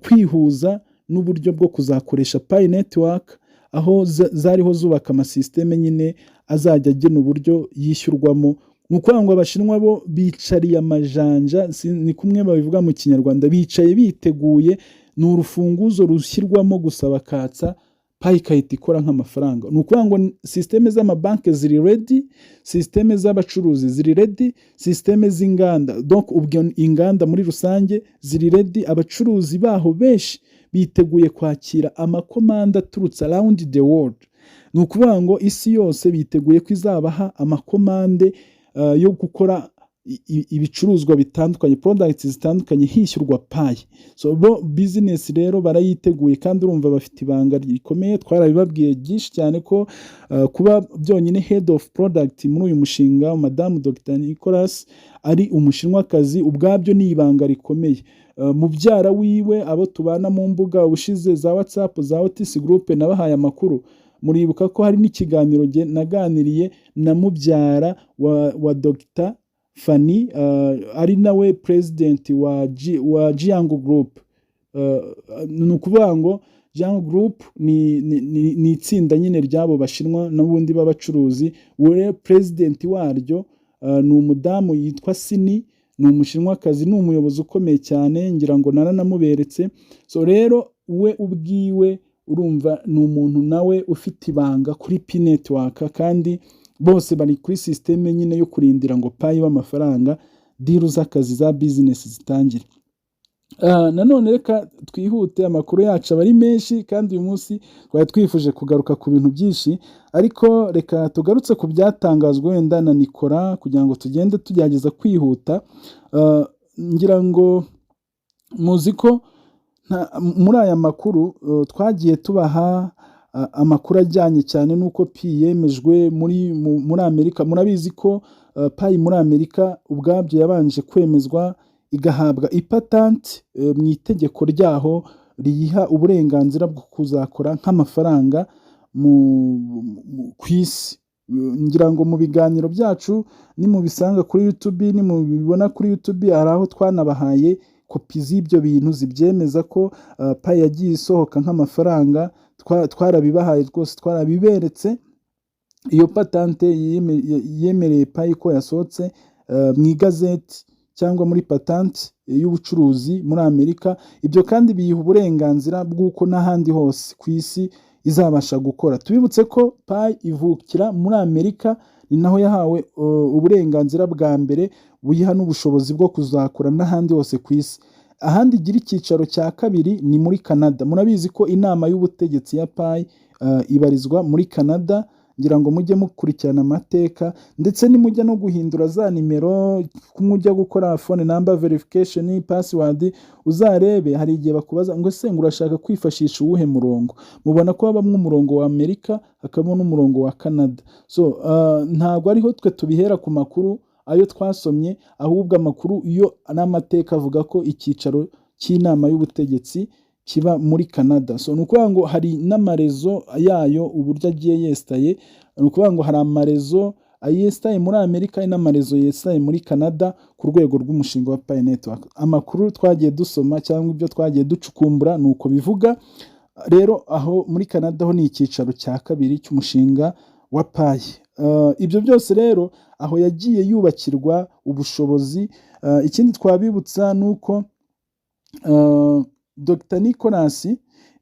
kwihuza n'uburyo bwo kuzakoresha Pi Network, aho zariho zubaka amasysteme nyine azajya agena uburyo yishyurwamo. Nuko ngo Abashinwa bo bicariye amajanja, ni kumwe babivuga mu Kinyarwanda, bicaye biteguye, ni urufunguzo rushyirwamo gusa bakatsa Pi ikahita ikora nk'amafaranga. Nuko ngo systeme z'amabanki ziri ready, systeme z'abacuruzi ziri ready, systeme z'inganda, donc ubwo inganda muri rusange ziri ready, abacuruzi baho benshi biteguye kwakira amakomanda aturutse around the world. Nukuvuga ngo isi yose biteguye ko izabaha amakomande yo gukora ibicuruzwa bitandukanye, products zitandukanye hishyurwa Pi. So business rero barayiteguye, kandi urumva bafite ibanga rikomeye. Twarabibabwiye byinshi cyane ko kuba byonyine head of product muri uyu mushinga Madame Dr Nicolas ari Umushinwakazi, ubwabyo ni ibanga rikomeye. Mubyara wiwe abo tubana mu mbuga ushize za WhatsApp za Otis group nabahaye amakuru. Muribuka ko hari n'ikiganiro naganiriye na mubyara wa Dr Fanny, ari nawe president wa Jiango Group. Nukuvuga ngo Jiango Group ni itsinda nyine ryabo Bashinwa n'ubundi b'abacuruzi. We president waryo ni umudamu yitwa Sini, ni umushinwakazi, ni umuyobozi ukomeye cyane, ngira ngo naranamuberetse. So rero we ubwiwe urumva ni umuntu nawe ufite ibanga kuri Pi Network, kandi bose bari kuri systeme nyine yo kurindira ngo Pi w'amafaranga, deal z'akazi za business zitangire. Nanone reka twihute, amakuru yacu aba ari menshi kandi uyu munsi twari twifuje kugaruka ku bintu byinshi, ariko reka tugarutse ku byatangazwe wenda na Nikora kugira ngo tugende tugerageza kwihuta. Ngira ngo muzi ko muri aya makuru twagiye tubaha amakuru ajyanye cyane n'uko Pi yemejwe muri Amerika. Murabizi ko Pi muri Amerika ubwabyo yabanje kwemezwa igahabwa ipatanti mu itegeko ryaho riyiha uburenganzira bwo kuzakora nk'amafaranga ku isi. Ngira ngo mu biganiro byacu nimubisanga kuri YouTube, nimubibona kuri YouTube, hari aho twanabahaye kopi z'ibyo bintu zibyemeza ko Pi yagiye isohoka nk'amafaranga. Twarabibahaye rwose, twarabiberetse. Iyo patante yemereye Pi ko yasohotse mu igazeti cyangwa muri patante y'ubucuruzi muri Amerika. Ibyo kandi biyiha uburenganzira bw'uko n'ahandi hose ku isi izabasha gukora. Tubibutse ko Pi ivukira muri Amerika, ni naho yahawe uburenganzira bwa mbere buyiha n'ubushobozi bwo kuzakora n'ahandi hose ku isi. Ahandi igira icyicaro cya kabiri ni muri Canada. Murabizi ko inama y'ubutegetsi ya Pi ibarizwa muri Canada. Ngira ngo mujye mukurikirana amateka, ndetse nimujya no guhindura za nimero, kumujya gukora phone number verification, password, uzarebe hari igihe bakubaza ngo ese urashaka kwifashisha uwuhe murongo. Mubona ko habamo umurongo wa Amerika, hakabamo n'umurongo wa Canada. So ntabwo ariho twe tubihera ku makuru ayo twasomye, ahubwo amakuru iyo n'amateka avuga ko icyicaro cy'inama y'ubutegetsi kiba muri Canada. So nukuvuga ngo hari n'amarezo yayo uburyo agiye yestaye. Nukuvuga ngo hari amarezo yestaye muri Amerika n'amarezo yestaye muri Canada ku rwego rw'umushinga wa Pi Network. Amakuru twagiye dusoma cyangwa ibyo twagiye ducukumbura nuko bivuga. Rero aho muri Canada ho ni icyicaro cya kabiri cy'umushinga wa Pi. Ibyo byose rero aho yagiye yubakirwa ubushobozi. Ikindi twabibutsa nuko Dr. Nicolas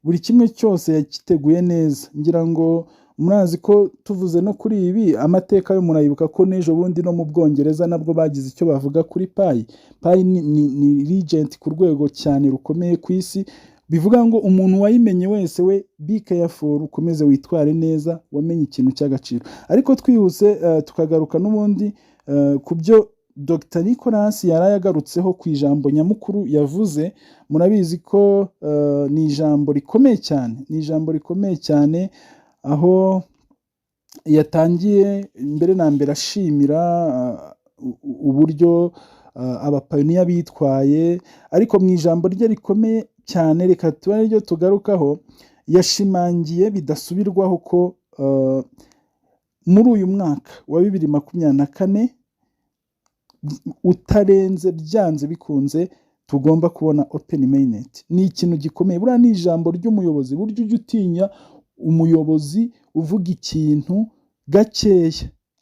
buri kimwe cyose yakiteguye neza. Ngira ngo murazi ko tuvuze no kuri ibi amateka yo murayibuka ko n'ejo bundi no mu Bwongereza nabwo bagize icyo bavuga kuri Pi. Pi ni regent ku rwego cyane rukomeye ku isi. Bivuga ngo umuntu wayimenye wese we be careful, ukomeze witware neza, wamenye ikintu cy'agaciro. Ariko twihuse tukagaruka n'ubundi ku byo Dr. Nicolas yarayagarutseho ku ijambo nyamukuru yavuze. Murabizi ko ni ijambo rikomeye cyane, ni ijambo rikomeye cyane, aho yatangiye mbere na mbere ashimira uburyo abapayoniya bitwaye. Ariko mu ijambo rye rikomeye cyane, reka tuba ryo tugarukaho, yashimangiye bidasubirwaho ko muri uyu mwaka wa 2024 utarenze byanze bikunze tugomba kubona Open Mainnet. Ni ikintu gikomeye. Buriya ni ijambo ry'umuyobozi. Buryo ujya utinya umuyobozi uvuga ikintu gakeya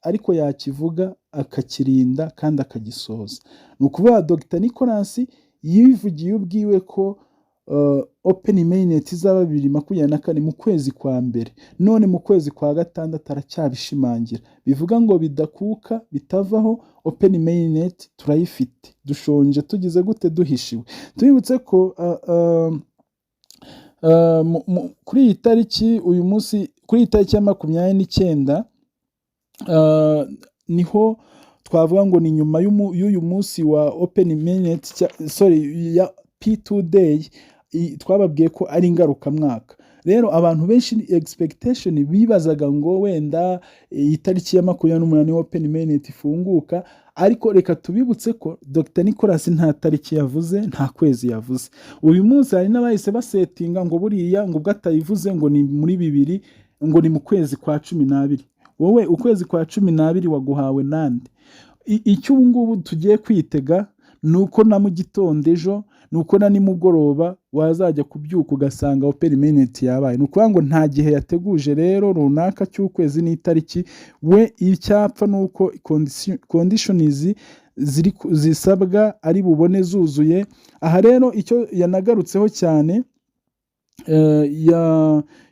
ariko yakivuga akakirinda kandi akagisoza. Ni ukuvuga Dr. Nicolas yivugiye ubwiwe ko Open Mainnet izaba 2024 mu kwezi kwa mbere. None mu kwezi kwa gatandatu aracyabishimangira. Bivuga ngo bidakuka bitavaho, Open Mainnet turayifite. Dushonje tugize gute duhishiwe. Tubibutse ko kuri iyi tariki uyu munsi, kuri iyi tariki ya 29 niho twavuga ngo ni nyuma y'uyu munsi wa Open Mainnet, ya P2 Day, twababwiye ko ari ingarukamwaka. Rero abantu benshi expectation bibazaga ngo wenda itariki ya 28 Open Mainnet ifunguka, ariko reka tubibutse ko Dr. Nicolas nta tariki yavuze, nta kwezi yavuze. Uyu munsi hari n'abahise basetinga ngo buriya ngo bwatayivuze ngo ni muri 2 ngo ni mu kwezi kwa 12. Wowe ukwezi kwa 12 waguhawe nande? Icyo ubu ngubu tugiye kwitega nuko na mu gitondo ejo ni uko na nimugoroba wazajya kubyuka ugasanga open mainnet yabaye. Ni ukuvuga ngo nta gihe yateguje rero runaka cy'ukwezi n'itariki, we icyapfa ni uko conditions zisabwa ari bubone zuzuye. Aha rero icyo yanagarutseho cyane,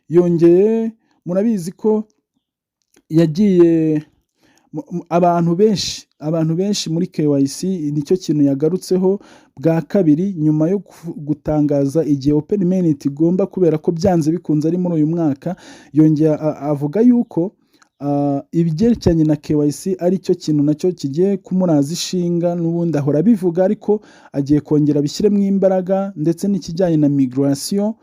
yongeye, murabizi ko yagiye abantu benshi muri KYC, nicyo kintu yagarutseho bwa kabiri nyuma yo gutangaza igihe open mainnet igomba, kubera ko byanze bikunze ari muri uyu mwaka. Yongeye avuga yuko ibyerekeranye na KYC ari cyo kintu nacyo kigiye kumuraza ishinga, n'ubundi ahora bivuga, ariko agiye kongera bishyiremo imbaraga, ndetse n'ikijyanye na migration,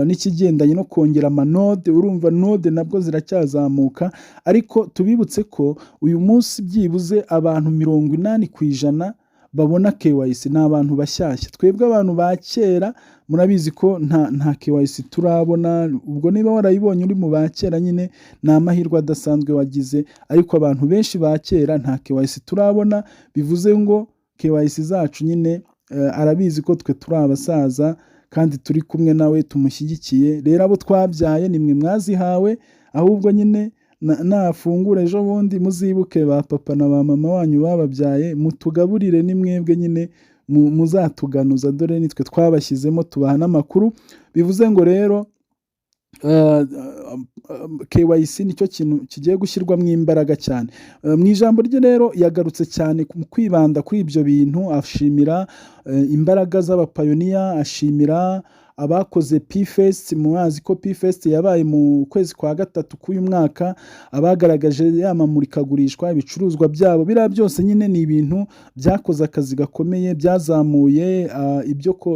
n'ikigendanye no kongera amanode. Urumva node nabwo ziracyazamuka, ariko tubibutse ko uyu munsi byibuze abantu 80% babona KYC ni abantu bashyashya. Twebwe abantu ba kera murabizi ko nta KYC turabona, ubwo niba warayibonye uri mu ba kera nyine ni amahirwe adasanzwe wagize, ariko abantu benshi ba kera nta KYC turabona. Bivuze ngo KYC zacu nyine arabizi ko twe turi abasaza kandi turi kumwe nawe tumushyigikiye. Rero abo twabyaye nimwe mwazihawe, ahubwo nyine nafungura ejo bundi muzibuke ba papa na ba mama wanyu bababyaye, mutugaburire ni mwebwe nyine muzatuganuza, dore nitwe twabashyizemo tubaha n'amakuru. Bivuze ngo rero KYC nicyo kintu kigiye gushyirwamo imbaraga cyane. Mu ijambo rye rero yagarutse cyane mu kwibanda kuri ibyo bintu, ashimira imbaraga z'abapayoniya, ashimira abakoze P-Fest. Mubazi ko P-Fest yabaye mu kwezi kwa gatatu k'uyu mwaka, abagaragaje yamamurikagurishwa ibicuruzwa byabo. Biriya byose nyine ni ibintu byakoze akazi gakomeye, byazamuye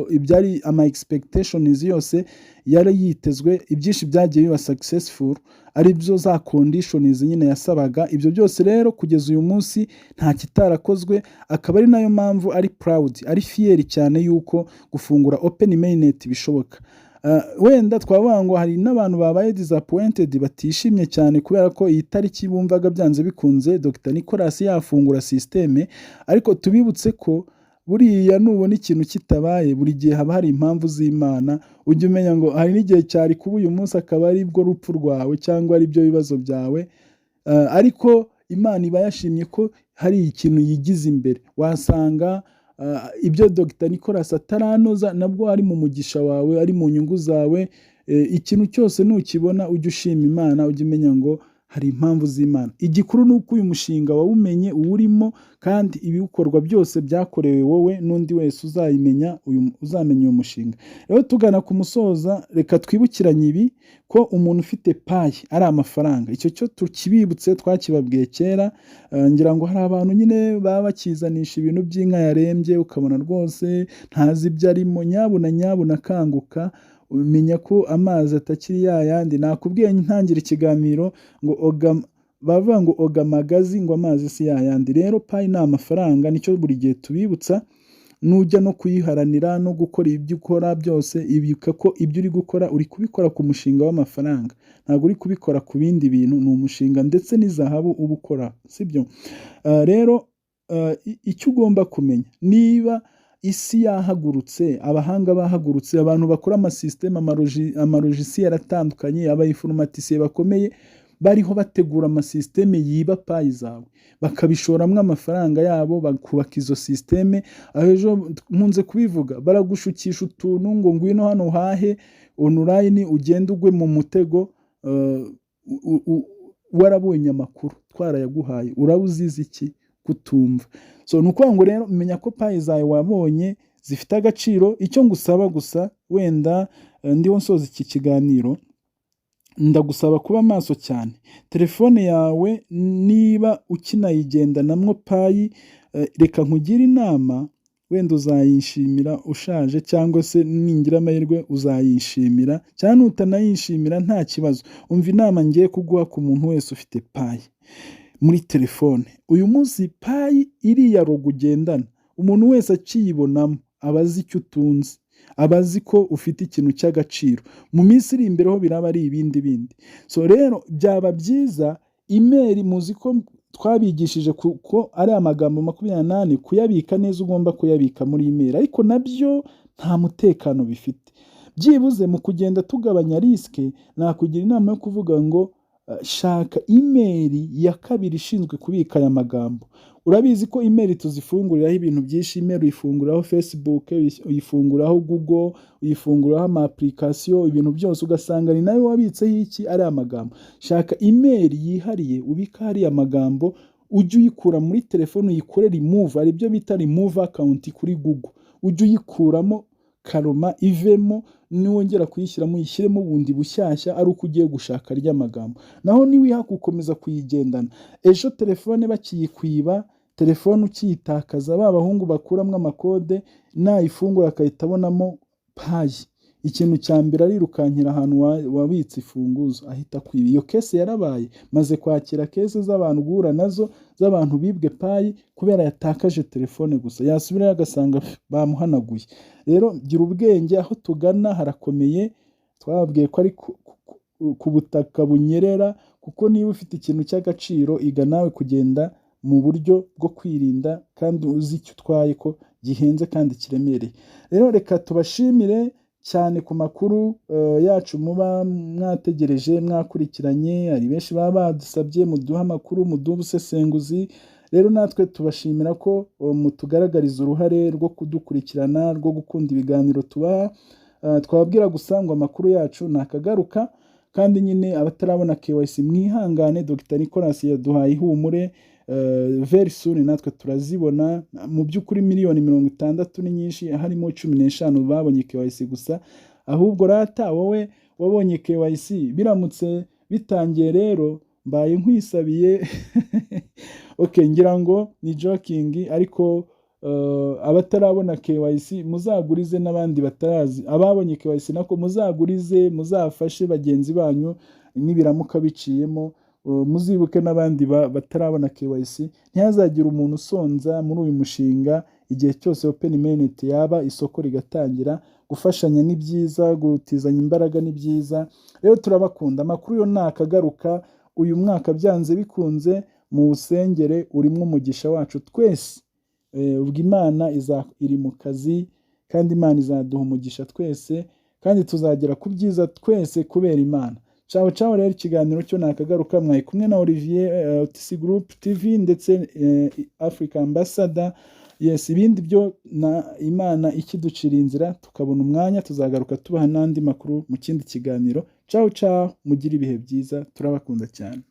ibyari ama expectations yose yari yitezwe, ibyinshi byagiye biba successful, ari byo za conditions nyine yasabaga. Ibyo byose rero kugeza uyu munsi nta kitarakozwe, akaba ari nayo mpamvu ari proud, ari fier cyane yuko gufungura open mainnet bishoboka. Wenda twavuga ngo hari n'abantu babaye disappointed, batishimye cyane kubera ko iyi tariki bumvaga byanze bikunze Dr Nicolas yafungura systeme, ariko tubibutse ko buriya nubona ikintu kitabaye buri gihe haba hari impamvu z'Imana. Ujye umenya ngo hari n'igihe cyari kuba uyu munsi akaba ari bwo rupfu rwawe cyangwa ari byo bibazo byawe, ariko Imana iba yashimye ko hari ikintu yigize imbere. Wasanga ibyo Dr Nicolas ataranoza nabwo ari mu mugisha wawe, ari mu nyungu zawe. Ikintu cyose nukibona ujye ushima Imana, ujye umenya ngo hari impamvu z'Imana. Igikuru ni uko uyu mushinga wawumenye uwurimo, kandi ibiwukorwa byose byakorewe wowe n'undi wese uzamenya uyu mushinga. Rero tugana ku musoza, reka twibukiranye ibi ko umuntu ufite payi ari amafaranga. Icyo cyo tukibibutse, twakibabwiye kera. Ngira ngo hari abantu nyine baba bakizanisha ibintu by'inka yarembye, ukabona rwose ntazi ibyo arimo. Nyabuna kanguka, umenya ko amazi atakiri yayandi. Nakubwiye ntangira ikiganiro ngo bavuga ngo oga magazi ngo amazi si yayandi. Rero payi ni amafaranga, nicyo buri gihe tubibutsa. Nujya no kuyiharanira no gukora ibyo ukora byose, ibuka ko ibyo uri gukora uri kubikora ku mushinga w'amafaranga, ntabwo uri kubikora ku bindi bintu. Ni umushinga ndetse n'izahabu uba ukora, sibyo? Rero icyo ugomba kumenya, niba isi yahagurutse, abahanga bahagurutse, abantu bakora amasystem, amarogisi yaratandukanye, abainformaticiens bakomeye bariho bategura amasysteme yiba payi zawe, bakabishoramwo amafaranga yabo, bakubaka izo systeme. Ejo nkunze kubivuga, baragushukisha utuntu ngo ngwino hano hahe online, ugenda ugwe mu mutego. Warabonye amakuru twarayaguhaye, urabuziza iki kutumva? So nuko ngo rero menya ko payi zawe wabonye zifite agaciro. Icyo ngusaba gusa, wenda ndiho nsoza iki kiganiro, ndagusaba kuba maso cyane. Telefone yawe niba ukinayigendanamwo payi, reka nkugire inama, wenda uzayishimira ushaje, cyangwa se ningira amahirwe uzayishimira, cyane utanayishimira nta kibazo. Umva inama ngiye kuguha ku muntu wese ufite payi muri telefone. Uyu munsi payi iriya rogo ugendana, umuntu wese akiyibonamo abazi icyo utunze, abazi ko ufite ikintu cy'agaciro. Mu minsi iri imbere ho biraba ari ibindi bindi. So rero byaba byiza, email muzi ko twabigishije ko ari amagambo 28, kuyabika neza ugomba kuyabika muri email, ariko nabyo nta mutekano bifite. Byibuze mu kugenda tugabanya risike, nakugira inama yo kuvuga ngo shaka imeri ya kabiri ishinzwe kubika aya magambo. Urabizi ko imeri tuzifunguriraho ibintu byinshi, imeri uyifunguraho Facebook, uyifunguraho Google, uyifunguraho ama application, ibintu byose ugasanga ni nawe wabitseho iki ari amagambo. Shaka imeri yihariye ubika hariya magambo, ujye uyikura muri telefone uyikore remove, ari byo bita remove account kuri Google. Ujye uyikuramo karoma ivemo, niwongera kuyishyiramo uyishyiremo bundi bushyashya ari uko ugiye gushaka rya magambo. Naho niwiha gukomeza kuyigendana, ejo telefone bakiyikwiba, telefone ukiyitakaza, ba bahungu bakuramo amakode, nayifungura akahita abonamo payi, ikintu cya mbere arirukankira ahantu wabitse ifunguzo ahita kwiba. Iyo kese yarabaye, maze kwakira kese z'abantu guhura nazo z'abantu bibwe payi kubera yatakaje telefone gusa, yasubirayo agasanga bamuhanaguye. Rero gira ubwenge, aho tugana harakomeye, twababwiye ko ari ku butaka bunyerera, kuko niba ufite ikintu cy'agaciro iga nawe kugenda mu buryo bwo kwirinda kandi uzi icyo utwaye ko gihenze kandi kiremereye. Rero reka tubashimire cyane ku makuru yacu muba mwategereje mwakurikiranye. Hari benshi baba badusabye muduha amakuru, muduha ubusesenguzi. Rero natwe tubashimira ko mutugaragariza uruhare rwo kudukurikirana, rwo gukunda ibiganiro tubaha. Twababwira gusa ngo amakuru yacu nakagaruka, kandi nyine abatarabona KYC mwihangane, Dr Nicolas yaduhaye ihumure, very soon natwe turazibona. Mu by'ukuri miliyoni 60 ni nyinshi, harimo 15 babonye KYC gusa. Ahubwo rata wowe wabonye KYC biramutse bitangiye, rero mbaye nkwisabiye okay, ngira ngo ni joking, ariko abatarabona KYC muzagurize n'abandi batarazi. Ababonye KYC nako muzagurize, muzafashe bagenzi banyu nibiramuka biciyemo. Muzibuke n'abandi batarabona KYC, ntihazagira umuntu usonza muri uyu mushinga. Igihe cyose Open Mainnet yaba, isoko rigatangira. Gufashanya ni byiza, gutizanya imbaraga ni byiza. Rero turabakunda, amakuru yo nakagaruka. Uyu mwaka byanze bikunze mu usengere urimo umugisha wacu twese. Ubwo Imana iri mu kazi, kandi Imana izaduha umugisha twese, kandi tuzagera ku byiza twese kubera Imana. Ciao ciao. Rero ikiganiro cyo nakagaruka, mwari kumwe na Olivier, OTC Group TV ndetse Africa Ambassador. Yes, ibindi byo na Imana ikiducira inzira tukabona umwanya, tuzagaruka tubaha n'andi makuru mu kindi kiganiro. Ciao ciao, mugire ibihe byiza, turabakunda cyane.